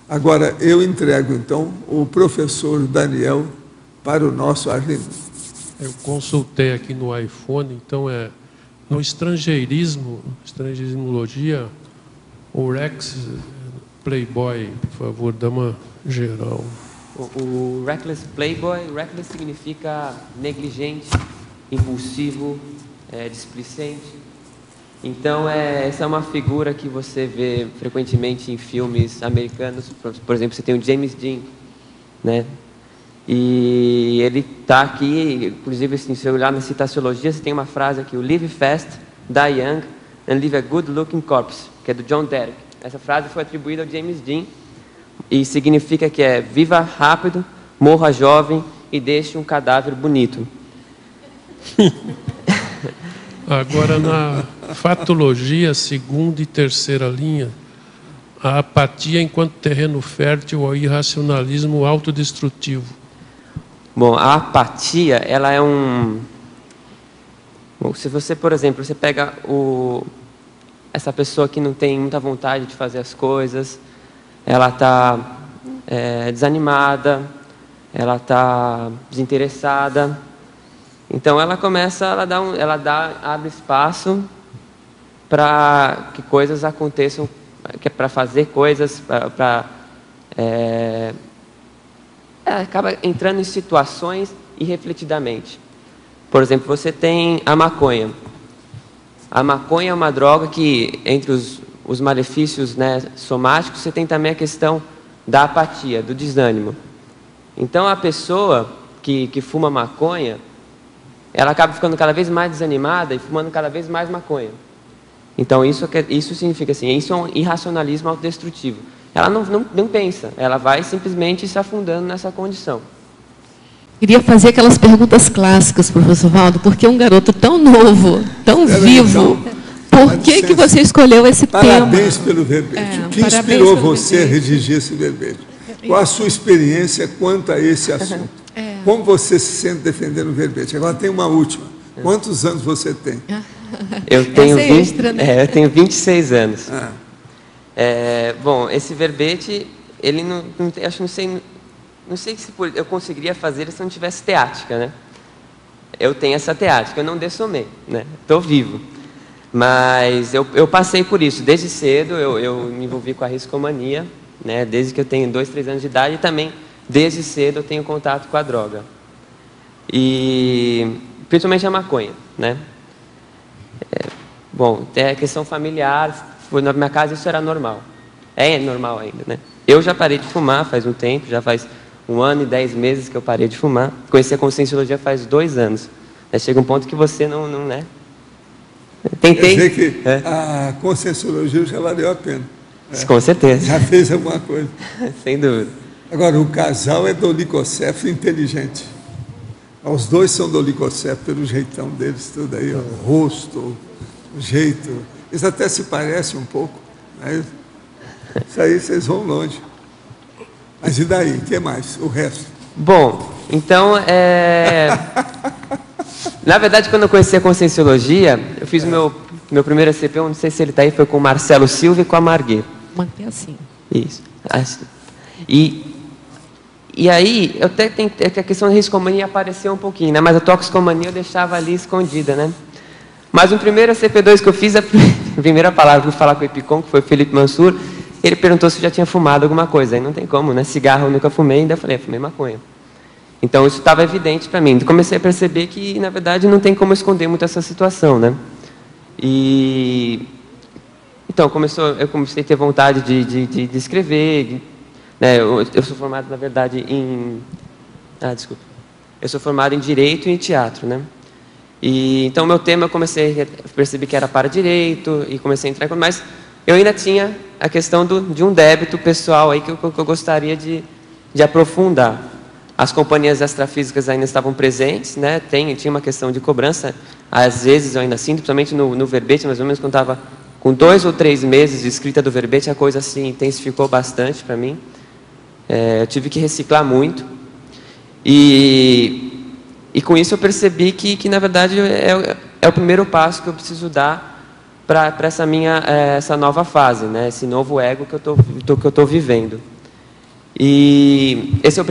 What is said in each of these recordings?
Agora, eu entrego, então, o professor Daniel para o nosso Arlindo. Eu consultei aqui no iPhone, então no estrangeirismologia, o Rex Playboy, por favor, dá uma geral. O reckless playboy, reckless significa negligente, impulsivo, displicente. Então, essa é uma figura que você vê frequentemente em filmes americanos. Por exemplo, você tem o James Dean, né? E ele está aqui, inclusive, assim, se você olhar na citaciologia, você tem uma frase aqui, o Live Fast, Die Young, and Leave a Good Looking Corpse, que é do John Derek. Essa frase foi atribuída ao James Dean e significa que viva rápido, morra jovem e deixe um cadáver bonito. Agora, na fatologia, segunda e terceira linha, a apatia enquanto terreno fértil ao irracionalismo autodestrutivo. Bom, a apatia, ela é Bom, se você, por exemplo, você pega essa pessoa que não tem muita vontade de fazer as coisas, ela está desanimada, ela está desinteressada. Então ela começa, abre espaço para que coisas aconteçam, para fazer coisas, acaba entrando em situações irrefletidamente. Por exemplo, você tem a maconha. A maconha é uma droga que, entre os malefícios, né, somáticos, você tem também a questão da apatia, do desânimo. Então a pessoa que fuma maconha, ela acaba ficando cada vez mais desanimada e fumando cada vez mais maconha. Então isso significa assim, isso é um irracionalismo autodestrutivo. Ela não pensa, ela vai simplesmente se afundando nessa condição. Queria fazer aquelas perguntas clássicas, professor Valdo, porque um garoto tão novo, tão vivo, por que você escolheu esse tema? Parabéns pelo verbete. O que inspirou você a redigir esse verbete? Qual a sua experiência quanto a esse assunto? Como você se sente defendendo o verbete? Agora tem uma última. Quantos anos você tem? Eu tenho, eu tenho 26 anos. Bom, esse verbete, ele não sei se eu conseguiria fazer se não tivesse teática, né? Eu tenho essa teática, eu não dessomei, né? Estou vivo. Mas eu passei por isso. Desde cedo eu me envolvi com a riscomania, né? Desde que eu tenho 2, 3 anos de idade e também desde cedo eu tenho contato com a droga. E principalmente a maconha, né? Bom, tem a questão familiar, na minha casa isso era normal. É normal ainda, né? Eu já parei de fumar faz um tempo, já faz 1 ano e 10 meses que eu parei de fumar. Conheci a Conscienciologia faz 2 anos. Chega um ponto que você não né? Tentei. Quer dizer que a Conscienciologia já valeu a pena. Com certeza. Já fez alguma coisa. Sem dúvida. Agora, o casal é dolicocéfalo inteligente. Os dois são dolicocéfalos pelo jeitão deles, tudo aí, o rosto, o jeito. Eles até se parecem um pouco. Né? Isso aí vocês vão longe. Mas e daí? O que mais? O resto? Bom, então, na verdade, quando eu conheci a Conscienciologia, eu fiz o meu primeiro ACP, não sei se ele está aí, foi com o Marcelo Silva e com a Marguê. Manter assim. Isso. E aí, eu até tentei, a questão da riscomania apareceu um pouquinho, né? Mas a toxicomania eu deixava ali escondida, né? Mas no primeiro ACP2 que eu fiz, a primeira palavra que eu fui falar com o Epicom, que foi o Felipe Mansur, ele perguntou se eu já tinha fumado alguma coisa. Aí não tem como, né? Cigarro eu nunca fumei, ainda falei, fumei maconha. Então isso estava evidente para mim. Comecei a perceber que, na verdade, não tem como esconder muito essa situação, né? Então, eu comecei a ter vontade de escrever, né? Eu sou formado, na verdade, eu sou formado em Direito e em Teatro, né? Então, meu tema, eu percebi que era para Direito, e comecei a entrar, mas eu ainda tinha a questão de um débito pessoal aí que eu gostaria de aprofundar. As companhias extrafísicas ainda estavam presentes, né? Tinha uma questão de cobrança, às vezes eu ainda sinto, principalmente no verbete, mais ou menos quando estava com 2 ou 3 meses de escrita do verbete, a coisa assim intensificou bastante para mim. Eu tive que reciclar muito. E com isso eu percebi que na verdade, é o primeiro passo que eu preciso dar para essa nova fase, né? Esse novo ego que eu estou vivendo. E esse é o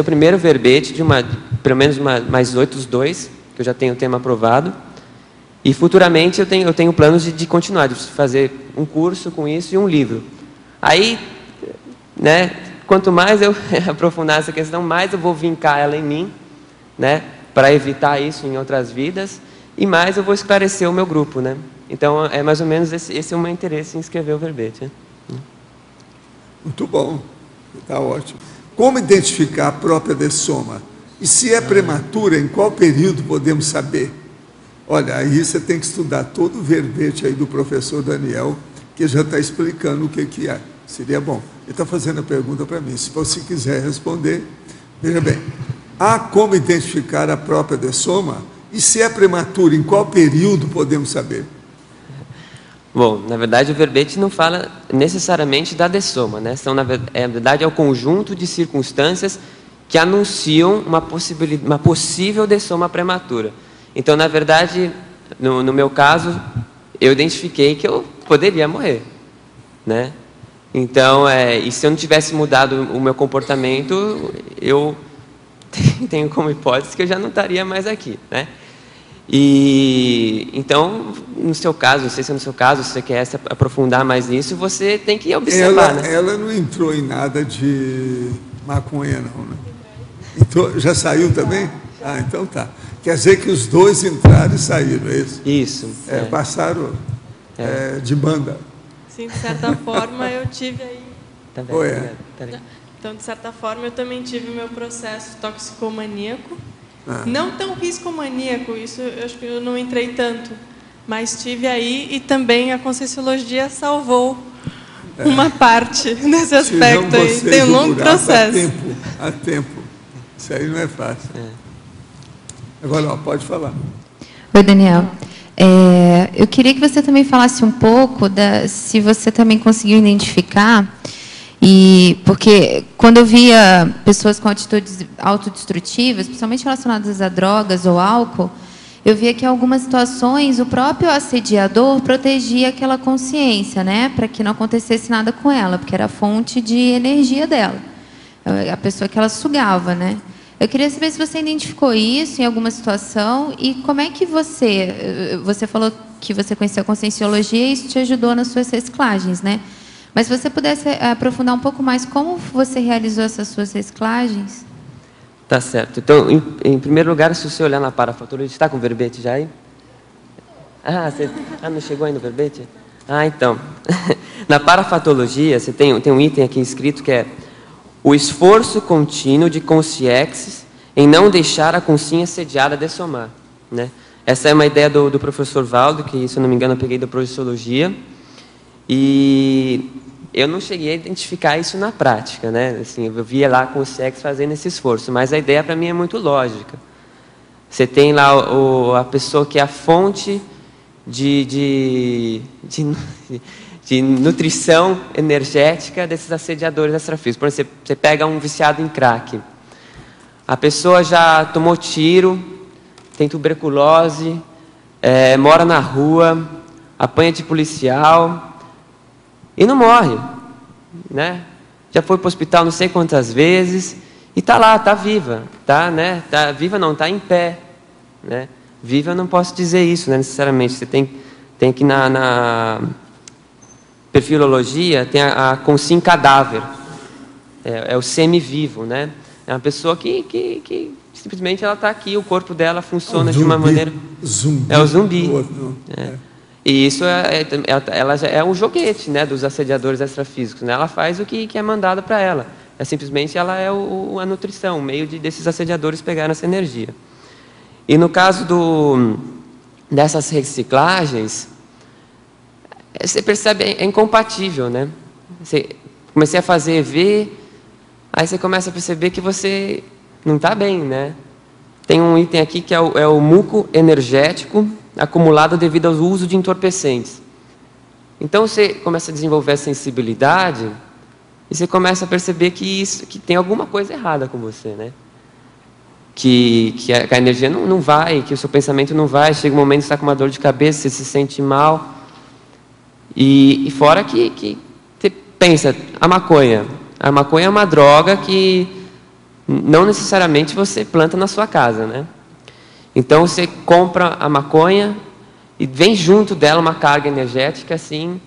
primeiro verbete de pelo menos mais outros 2, que eu já tenho o tema aprovado. E futuramente eu tenho planos de continuar, de fazer um curso com isso e um livro. Aí, né, quanto mais eu aprofundar essa questão, mais eu vou vincar ela em mim, né, para evitar isso em outras vidas, e mais eu vou esclarecer o meu grupo, né. Então, é mais ou menos esse é o meu interesse em escrever o verbete. Né? Muito bom, está ótimo. Como identificar a própria dessoma? E se é prematura, em qual período podemos saber? Olha, aí você tem que estudar todo o verbete aí do professor Daniel, que já está explicando o que é. Seria bom. Ele está fazendo a pergunta para mim. Se você quiser responder, veja bem. Há como identificar a própria dessoma? E se é prematura, em qual período podemos saber? Bom, na verdade o verbete não fala necessariamente da dessoma, né? Na verdade é o conjunto de circunstâncias que anunciam uma possível dessoma prematura. Então, na verdade, no meu caso, eu identifiquei que eu poderia morrer, né? Então, e se eu não tivesse mudado o meu comportamento, eu tenho como hipótese que eu já não estaria mais aqui, né? E então, no seu caso, não sei se é no seu caso, se você quer se aprofundar mais nisso, você tem que observar, né? Ela não entrou em nada de maconha, não, né? Então, já saiu também? Ah, então tá. Quer dizer que os 2 entraram e saíram, é isso? Isso. Passaram de banda. Sim, de certa forma eu tive aí. Tá bem, tá. Então, de certa forma, eu também tive o meu processo toxicomaníaco. Não tão riscomaníaco, isso eu acho que eu não entrei tanto. Mas tive aí e também a Conscienciologia salvou uma parte desse aspecto aí. Tem um longo processo. Há tempo. Isso aí não é fácil. Agora, pode falar. Oi, Daniel. Eu queria que você também falasse um pouco se você também conseguiu identificar, porque quando eu via pessoas com atitudes autodestrutivas, principalmente relacionadas a drogas ou álcool, eu via que em algumas situações o próprio assediador protegia aquela consciência, né, para que não acontecesse nada com ela, porque era a fonte de energia dela, a pessoa que ela sugava, né? Eu queria saber se você identificou isso em alguma situação e como é que você falou que você conheceu a Conscienciologia e isso te ajudou nas suas reciclagens, né? Mas se você pudesse aprofundar um pouco mais como você realizou essas suas reciclagens? Tá certo. Então, em primeiro lugar, se você olhar na parafatologia, está com o verbete já aí? Não chegou aí no verbete? Então. Na parafatologia, você tem um item aqui escrito que é o esforço contínuo de consciências em não deixar a consciência sediada dessomar, né? Essa é uma ideia do professor Valdo, que, se eu não me engano, eu peguei da Projeciologia. E eu não cheguei a identificar isso na prática, né? Assim, eu via lá com o sexo fazendo esse esforço, mas a ideia para mim é muito lógica. Você tem lá a pessoa que é a fonte de nutrição energética desses assediadores extrafísicos. Por exemplo, você pega um viciado em crack. A pessoa já tomou tiro, tem tuberculose, mora na rua, apanha de policial e não morre, né? Já foi para o hospital não sei quantas vezes e está lá, está viva, né? Tá viva não, está em pé, né? Viva eu não posso dizer isso, né, necessariamente. Você tem que na perfilologia tem a consciência cadáver, é o semi-vivo, né? É uma pessoa que simplesmente ela está aqui, o corpo dela funciona de uma maneira... É o zumbi. E isso ela já é um joguete, né, dos assediadores extrafísicos, né? Ela faz o que é mandado para ela. Simplesmente ela é a nutrição, o meio desses assediadores pegarem essa energia. E no caso dessas reciclagens, você percebe, é incompatível, né? Comecei a fazer EV, aí você começa a perceber que você não está bem, né? Tem um item aqui que é o muco energético acumulado devido ao uso de entorpecentes. Então você começa a desenvolver a sensibilidade e você começa a perceber que tem alguma coisa errada com você, né? Que a energia não vai, que o seu pensamento não vai, chega um momento que você está com uma dor de cabeça, você se sente mal. E fora que você pensa, a maconha, A maconha é uma droga que não necessariamente você planta na sua casa, né? Então você compra a maconha e vem junto dela uma carga energética assim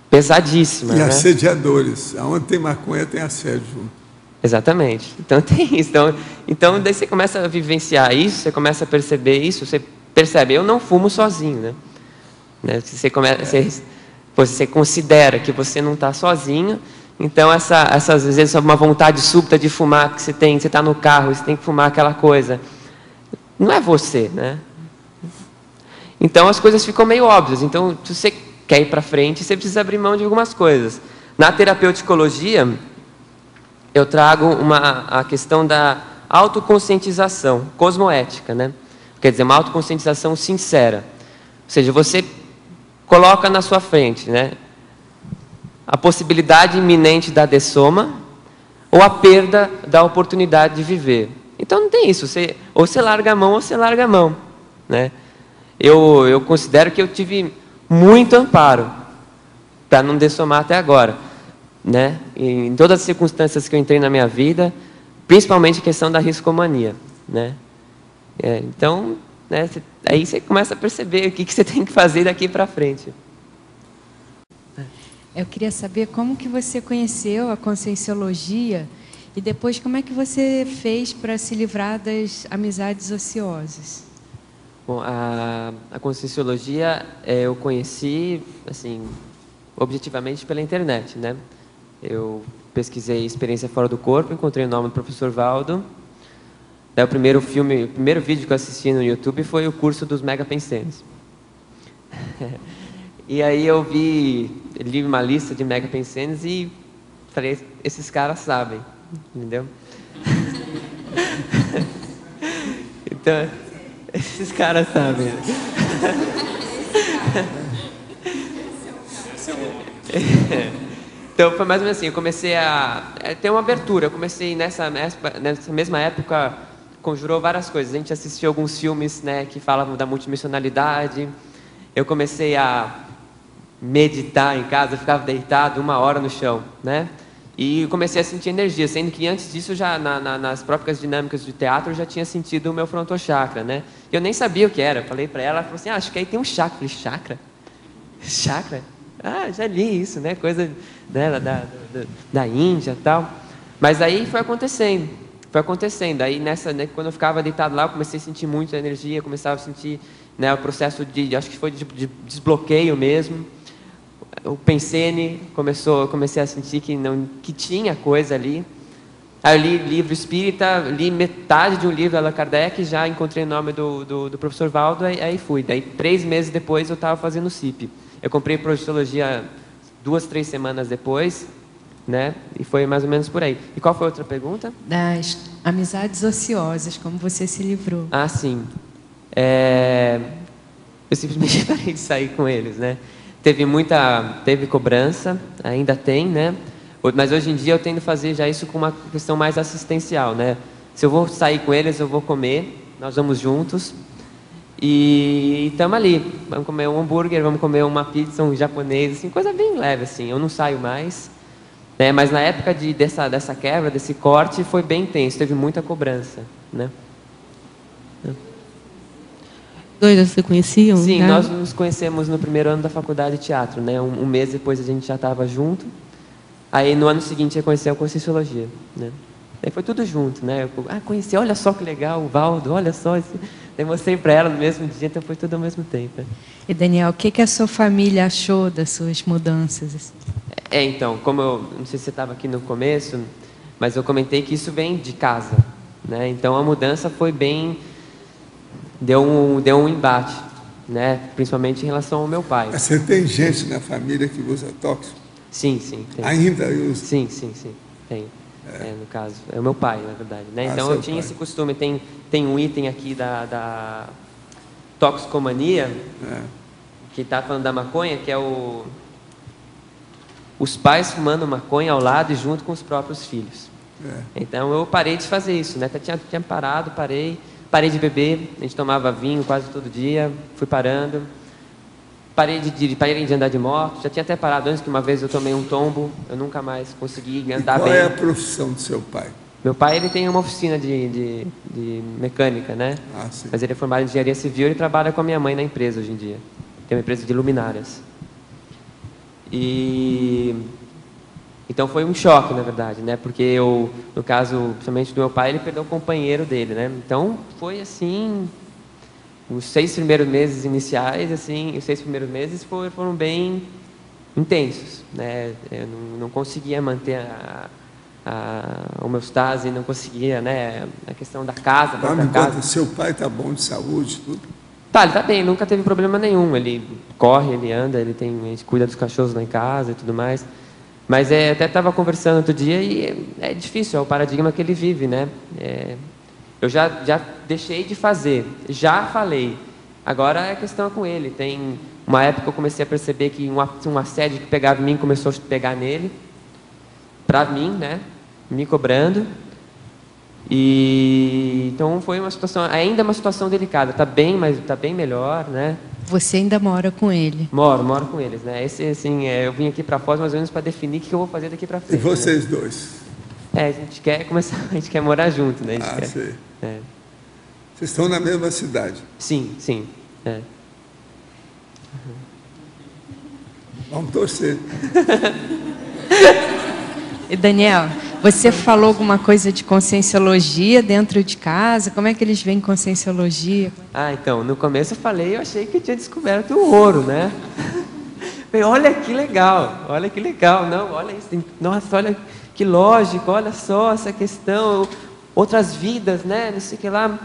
pesadíssima. E né? assediadores. Onde tem maconha tem assédio. Exatamente. Então tem isso. Então daí você começa a vivenciar isso, você começa a perceber isso, você percebe, eu não fumo sozinho, né? Você considera que você não está sozinho, então às vezes uma vontade súbita de fumar que você está no carro, você tem que fumar aquela coisa. Não é você, né? Então as coisas ficam meio óbvias. Então, se você quer ir para frente, você precisa abrir mão de algumas coisas. Na terapeuticologia, eu trago a questão da autoconscientização, cosmoética, né? Quer dizer, uma autoconscientização sincera. Ou seja, você coloca na sua frente, né, a possibilidade iminente da dessoma ou a perda da oportunidade de viver. Então não tem isso, ou você larga a mão ou você larga a mão, né? Eu considero que eu tive muito amparo para não dessomar até agora, né? E em todas as circunstâncias que eu entrei na minha vida, principalmente a questão da riscomania, né? Então, né, aí você começa a perceber o que você tem que fazer daqui para frente. Eu queria saber como que você conheceu a Conscienciologia e depois como é que você fez para se livrar das amizades ociosas. Bom, a Conscienciologia eu conheci, assim, objetivamente pela internet, né? Eu pesquisei experiência fora do corpo, encontrei o nome do professor Valdo. Daí o primeiro vídeo que eu assisti no YouTube foi o curso dos Mega Pensenes. E aí eu li uma lista de Mega Pensenes e falei, esses caras sabem, entendeu? Então, esses caras sabem. Então foi mais ou menos assim, eu comecei a ter uma abertura, eu comecei nessa mesma época, conjurou várias coisas, a gente assistiu alguns filmes, né, que falavam da multidimensionalidade, eu comecei a meditar em casa, eu ficava deitado 1 hora no chão, né, e comecei a sentir energia, sendo que antes disso, já nas próprias dinâmicas de teatro, eu já tinha sentido o meu frontochakra, né, eu nem sabia o que era, eu falei para ela, ela falou assim, acho que aí tem um chakra, eu falei, chakra? Chakra? Ah, já li isso, né, coisa dela, da Índia e tal, mas aí foi acontecendo, aí né, quando eu ficava deitado lá, eu comecei a sentir muita energia, começava a sentir, né, o processo acho que foi de desbloqueio mesmo, o Pensene comecei a sentir que tinha coisa ali. Aí eu li livro espírita, li metade de um livro Allan Kardec, já encontrei o nome do professor Valdo, aí fui. Daí 3 meses depois eu estava fazendo o CIP. Eu comprei Projeciologia 2, 3 semanas depois, né? E foi mais ou menos por aí. E qual foi a outra pergunta? Das amizades ociosas, como você se livrou. Ah, sim. Eu simplesmente parei de sair com eles, né? Teve cobrança, ainda tem, né? Mas hoje em dia eu tento fazer já isso com uma questão mais assistencial, né? Se eu vou sair com eles, eu vou comer, nós vamos juntos e estamos ali. Vamos comer um hambúrguer, vamos comer uma pizza, um japonês, assim, coisa bem leve, assim. Eu não saio mais, né? Mas na época dessa quebra, desse corte, foi bem intenso, teve muita cobrança, né? Dois você conheciam? Sim, né? nós nos conhecemos no primeiro ano da faculdade de teatro, né? Um mês depois a gente já estava junto. Aí no ano seguinte eu conheci a Conscienciologia, né? Aí foi tudo junto, né? Conheci, olha só que legal, o Valdo, olha só. Daí mostrei para ela no mesmo dia, então foi tudo ao mesmo tempo. E Daniel, o que a sua família achou das suas mudanças? Então, como eu não sei se você estava aqui no começo, mas eu comentei que isso vem de casa, né? Então a mudança foi bem... Deu um embate, né? Principalmente em relação ao meu pai. Você tem gente na família que usa tóxico? Sim, tem. Ainda usa? Sim, tem. No caso, é o meu pai, na verdade, né? Então eu tinha esse costume, tem um item aqui da toxicomania, que está falando da maconha, que é os pais fumando maconha ao lado e junto com os próprios filhos. Então eu parei de fazer isso, né? Tinha parado, parei de beber, a gente tomava vinho quase todo dia, fui parando. parei de andar de moto, já tinha até parado antes, que uma vez eu tomei um tombo, eu nunca mais consegui andar bem. Qual é a profissão do seu pai? Meu pai, ele tem uma oficina de mecânica, né? Ah, sim. Mas ele é formado em engenharia civil e trabalha com a minha mãe na empresa hoje em dia. Tem uma empresa de luminárias. Então foi um choque, na verdade, né? Porque eu, no caso, principalmente do meu pai, ele perdeu o companheiro dele, né? Então foi assim, os 6 primeiros meses iniciais, assim, os 6 primeiros meses foram bem intensos, né? Eu não conseguia manter a homeostase, não conseguia, né? A questão da casa, da casa. Seu pai está bom de saúde, tudo? Tá, ele está bem, nunca teve problema nenhum. Ele corre, ele anda, a gente cuida dos cachorros lá em casa e tudo mais. Mas até estava conversando outro dia e é difícil, é o paradigma que ele vive, né? Eu já deixei de fazer, já falei. Agora a questão é com ele. Tem uma época que eu comecei a perceber que um assédio que pegava em mim começou a pegar nele, para mim, né? Me cobrando. E então foi uma situação, ainda uma situação delicada. Tá bem, mas tá bem melhor, né? Você ainda mora com ele? Moro com eles, né? Esse, assim, eu vim aqui para Foz mais ou menos para definir o que eu vou fazer daqui para frente. E vocês, né, dois? A gente quer começar, a gente quer morar junto, né? Sei. Vocês estão na mesma cidade? Sim. Vamos torcer. E Daniel, você falou alguma coisa de conscienciologia dentro de casa? Como é que eles veem conscienciologia? Então, no começo eu achei que eu tinha descoberto o ouro, né? Olha que legal, não, olha isso, nossa, olha que lógico, olha só essa questão, outras vidas, né, não sei o que lá.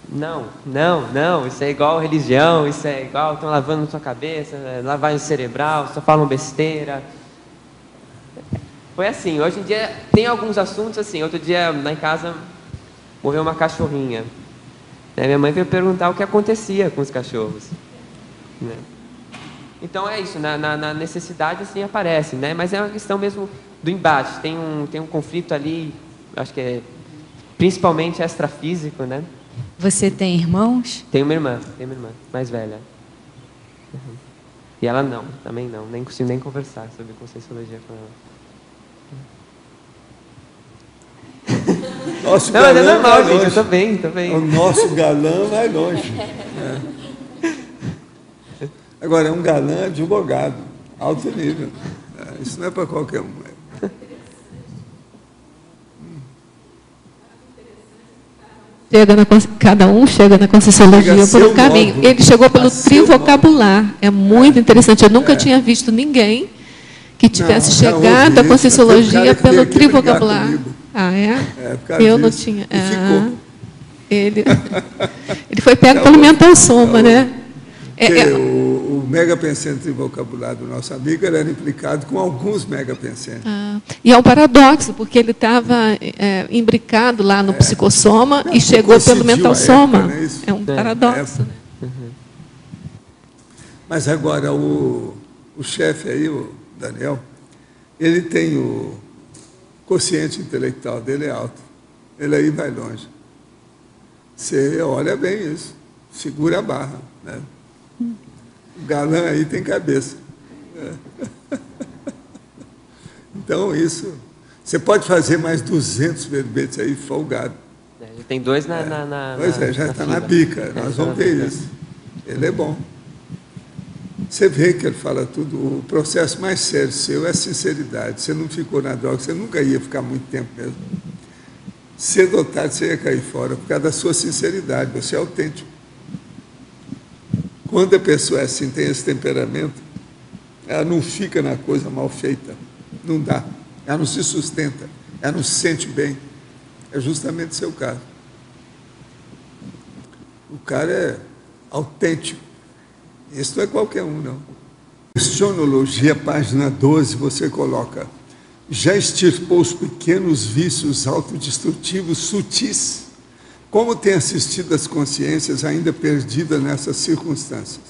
Não, isso é igual religião, isso é igual, estão lavando na sua cabeça, lavagem cerebral, só falam besteira. Foi assim, hoje em dia tem alguns assuntos assim, outro dia lá em casa morreu uma cachorrinha. Minha mãe veio perguntar o que acontecia com os cachorros. Né? Então é isso, na necessidade assim aparece, né? Mas é uma questão mesmo do embate, tem um conflito ali, acho que é principalmente extrafísico, né? Você tem irmãos? Tenho uma irmã, mais velha. E ela também não, nem consigo nem conversar sobre conscienciologia com ela. Nosso não, mas é normal, gente, eu tô bem. O nosso galã vai longe. Agora, é um galã advogado, alto nível. Isso não é para qualquer um. Cada um chega na conscienciologia por um caminho. Ele chegou pelo trivocabular. É muito interessante. Eu nunca tinha visto ninguém que tivesse chegado à conscienciologia pelo trivocabular. Eu não tinha. Ele foi pego pelo mental soma, né? O megapensente vocabulário do nosso amigo era implicado com alguns megapensentes. E é um paradoxo, porque ele estava imbricado lá no psicossoma e chegou pelo mental soma. Né, é um paradoxo. Mas agora o chefe aí, o Daniel, ele tem o quociente intelectual dele é alto. Ele aí vai longe. Você olha bem isso, segura a barra, né? O galã aí tem cabeça. Então, isso... Você pode fazer mais 200 verbetes aí, folgado. Tem 2 na Pois é, já está na bica. Nós vamos ver isso. Ele é bom. Você vê que ele fala tudo. O processo mais sério seu é a sinceridade. Você não ficou na droga, você nunca ia ficar muito tempo mesmo. Cedo ou tarde você ia cair fora por causa da sua sinceridade. Você é autêntico. Quando a pessoa é assim, tem esse temperamento, ela não fica na coisa mal feita. Não dá. Ela não se sustenta. Ela não se sente bem. É justamente o seu caso. O cara é autêntico. Isso não é qualquer um, não. Questionologia, página 12, você coloca: já extirpou os pequenos vícios autodestrutivos sutis? Como tem assistido as consciências ainda perdidas nessas circunstâncias?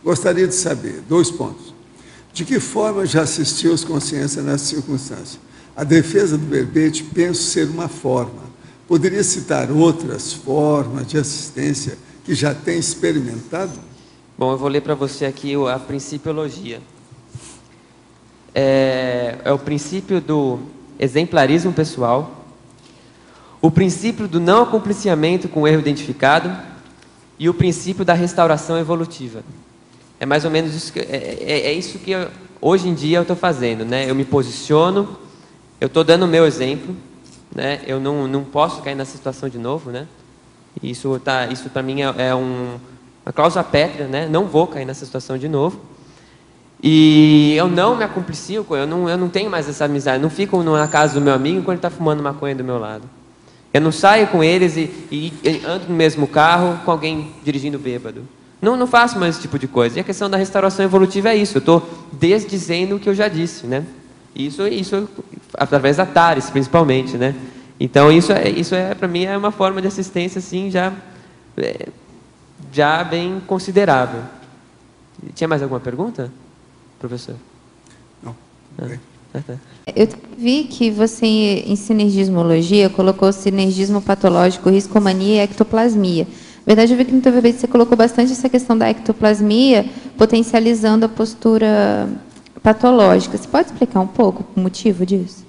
Gostaria de saber, 2 pontos. De que forma já assistiu as consciências nessas circunstâncias? A defesa do verbete penso ser uma forma. Poderia citar outras formas de assistência que já tem experimentado? Bom, eu vou ler para você aqui a principiologia. É o princípio do exemplarismo pessoal, o princípio do não acompliciamento com o erro identificado e o princípio da restauração evolutiva. É mais ou menos isso isso que hoje em dia eu estou fazendo, né? Eu me posiciono, eu estou dando o meu exemplo, né? Eu não posso cair nessa situação de novo, né? Isso para mim é uma cláusula pétrea, né? Não vou cair nessa situação de novo. E eu não me acomplicio, eu não tenho mais essa amizade, não fico na casa do meu amigo quando ele está fumando maconha do meu lado. Eu não saio com eles e ando no mesmo carro com alguém dirigindo bêbado. Não faço mais esse tipo de coisa. E a questão da restauração evolutiva é isso. Eu estou desdizendo o que eu já disse, né? Isso através da TARES, principalmente, né? Então, isso para mim, é uma forma de assistência, assim, já bem considerável. Tinha mais alguma pergunta, professor? Não. Tá. Eu vi que você, em sinergismologia, colocou sinergismo patológico, riscomania e ectoplasmia. Na verdade, eu vi que no TVB você colocou bastante essa questão da ectoplasmia, potencializando a postura patológica. Você pode explicar um pouco o motivo disso?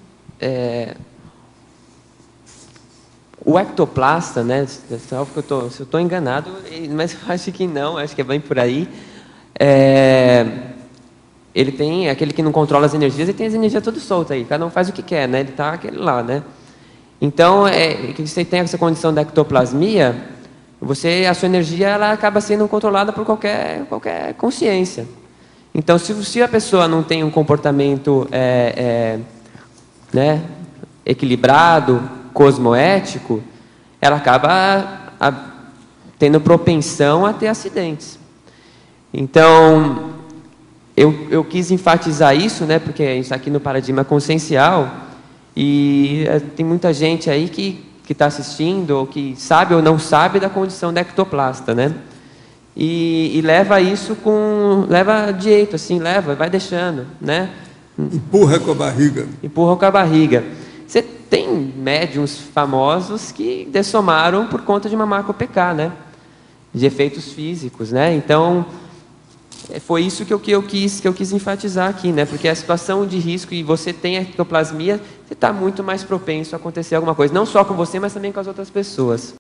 O ectoplasta, né, se eu estou enganado, mas eu acho que não, acho que é bem por aí. Ele tem aquele que não controla as energias, ele tem as energias todas soltas aí, cada um faz o que quer, né? Ele está aquele lá, né? Então, que você tem essa condição da ectoplasmia, a sua energia ela acaba sendo controlada por qualquer consciência. Então, se a pessoa não tem um comportamento né, equilibrado, cosmoético, ela acaba tendo propensão a ter acidentes. Então, eu quis enfatizar isso, né, porque a gente está aqui no paradigma consciencial e tem muita gente aí que está assistindo, ou que sabe ou não sabe da condição da ectoplasta, né? E leva isso leva de jeito, assim, vai deixando, né? Empurra com a barriga. Empurra com a barriga. Você tem médiums famosos que dessomaram por conta de uma macro-PK, né? De efeitos físicos, né? Então, foi isso que eu quis enfatizar aqui, né? Porque a situação de risco e você tem a ectoplasmia, você está muito mais propenso a acontecer alguma coisa, não só com você, mas também com as outras pessoas.